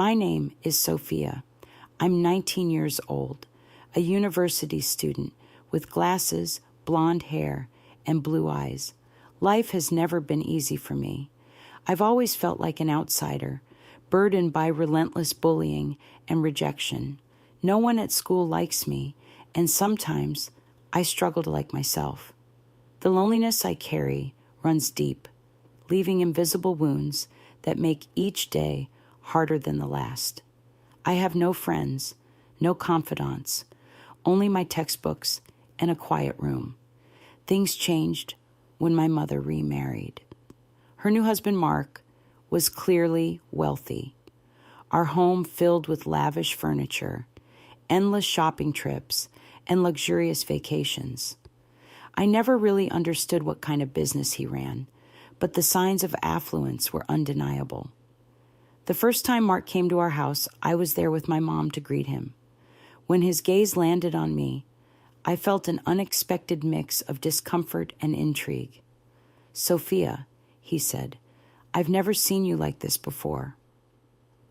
My name is Sophia. I'm 19 years old, a university student with glasses, blonde hair, and blue eyes. Life has never been easy for me. I've always felt like an outsider, burdened by relentless bullying and rejection. No one at school likes me, and sometimes I struggle to like myself. The loneliness I carry runs deep, leaving invisible wounds that make each day harder than the last. I have no friends, no confidants, only my textbooks and a quiet room. Things changed when my mother remarried. Her new husband, Mark, was clearly wealthy. Our home filled with lavish furniture, endless shopping trips, and luxurious vacations. I never really understood what kind of business he ran, but the signs of affluence were undeniable. The first time Mark came to our house, I was there with my mom to greet him. When his gaze landed on me, I felt an unexpected mix of discomfort and intrigue. "Sophia," he said, "I've never seen you like this before."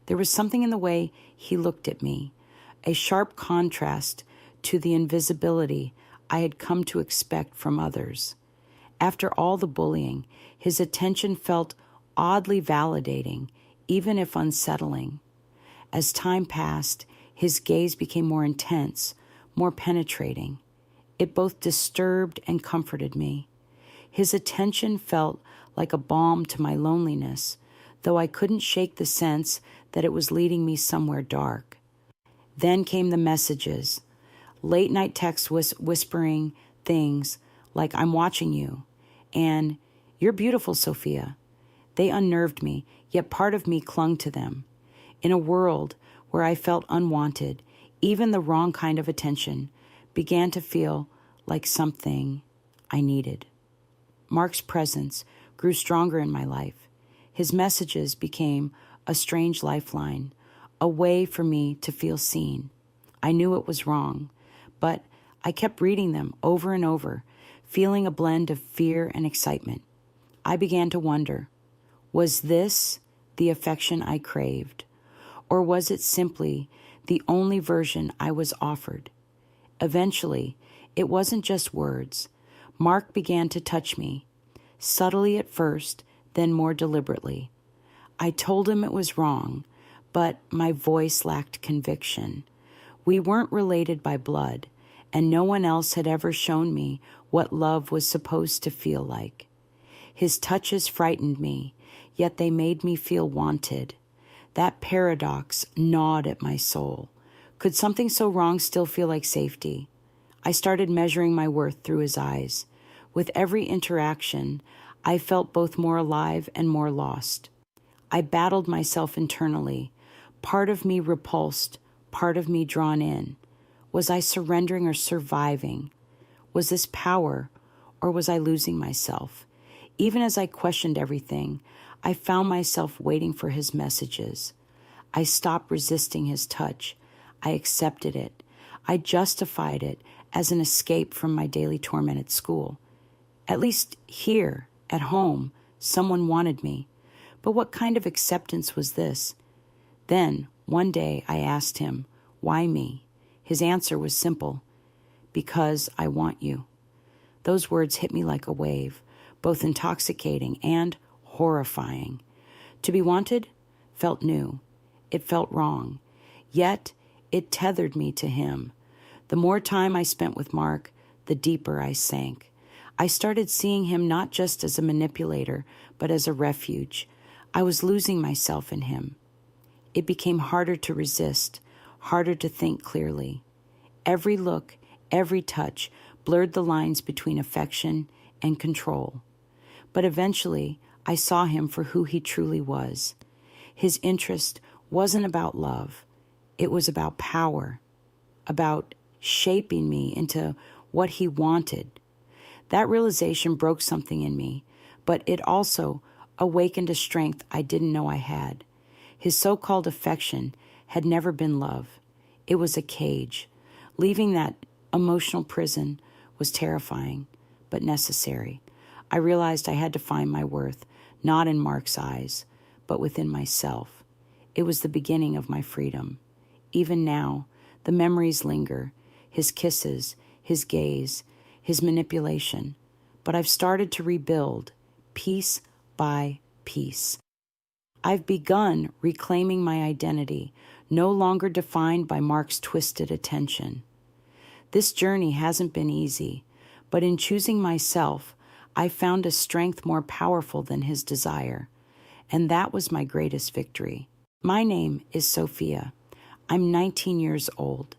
There was something in the way he looked at me, a sharp contrast to the invisibility I had come to expect from others. After all the bullying, his attention felt oddly validating, even if unsettling. As time passed, his gaze became more intense, more penetrating. It both disturbed and comforted me. His attention felt like a balm to my loneliness, though I couldn't shake the sense that it was leading me somewhere dark. Then came the messages, late-night texts whispering things like, "I'm watching you," and "You're beautiful, Sophia." They unnerved me, yet part of me clung to them. In a world where I felt unwanted, even the wrong kind of attention began to feel like something I needed. Mark's presence grew stronger in my life. His messages became a strange lifeline, a way for me to feel seen. I knew it was wrong, but I kept reading them over and over, feeling a blend of fear and excitement. I began to wonder, was this the affection I craved, or was it simply the only version I was offered? Eventually, it wasn't just words. Mark began to touch me, subtly at first, then more deliberately. I told him it was wrong, but my voice lacked conviction. We weren't related by blood, and no one else had ever shown me what love was supposed to feel like. His touches frightened me, yet they made me feel wanted. That paradox gnawed at my soul. Could something so wrong still feel like safety? I started measuring my worth through his eyes. With every interaction, I felt both more alive and more lost. I battled myself internally, part of me repulsed, part of me drawn in. Was I surrendering or surviving? Was this power, or was I losing myself? Even as I questioned everything, I found myself waiting for his messages. I stopped resisting his touch. I accepted it. I justified it as an escape from my daily torment at school. At least here, at home, someone wanted me. But what kind of acceptance was this? Then, one day, I asked him, "Why me?" His answer was simple, "Because I want you." Those words hit me like a wave, both intoxicating and horrifying. To be wanted felt new. It felt wrong. Yet, it tethered me to him. The more time I spent with Mark, the deeper I sank. I started seeing him not just as a manipulator, but as a refuge. I was losing myself in him. It became harder to resist, harder to think clearly. Every look, every touch blurred the lines between affection and control. But eventually, I saw him for who he truly was. His interest wasn't about love. It was about power, about shaping me into what he wanted. That realization broke something in me, but it also awakened a strength I didn't know I had. His so-called affection had never been love. It was a cage. Leaving that emotional prison was terrifying, but necessary. I realized I had to find my worth, not in Mark's eyes, but within myself. It was the beginning of my freedom. Even now, the memories linger, his kisses, his gaze, his manipulation. But I've started to rebuild, piece by piece. I've begun reclaiming my identity, no longer defined by Mark's twisted attention. This journey hasn't been easy, but in choosing myself, I found a strength more powerful than his desire, and that was my greatest victory. My name is Sophia. I'm 19 years old.